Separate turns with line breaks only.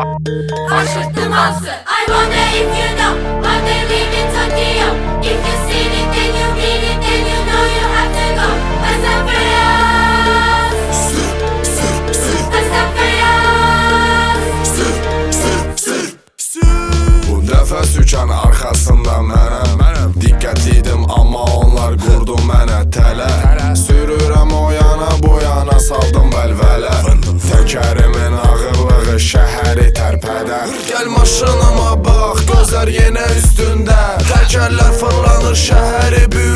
Aşık mouser. I wonder if you know why they live in Tokyo. If you seen it, then you mean it, then you know you have to go. Fast and furious.
Bu dəfə sükan arxasında mənəm. Diqqətliydim amma onlar qurdu mənə tələ. Sürürəm o yana bu yana saldım bəlvələ. Təkərimin ağırlığı şəhəri tərpədər. Gəl maşınıma bax, gözlər yenə üstündə. Təkərlər fırlanır şəhəri büyür.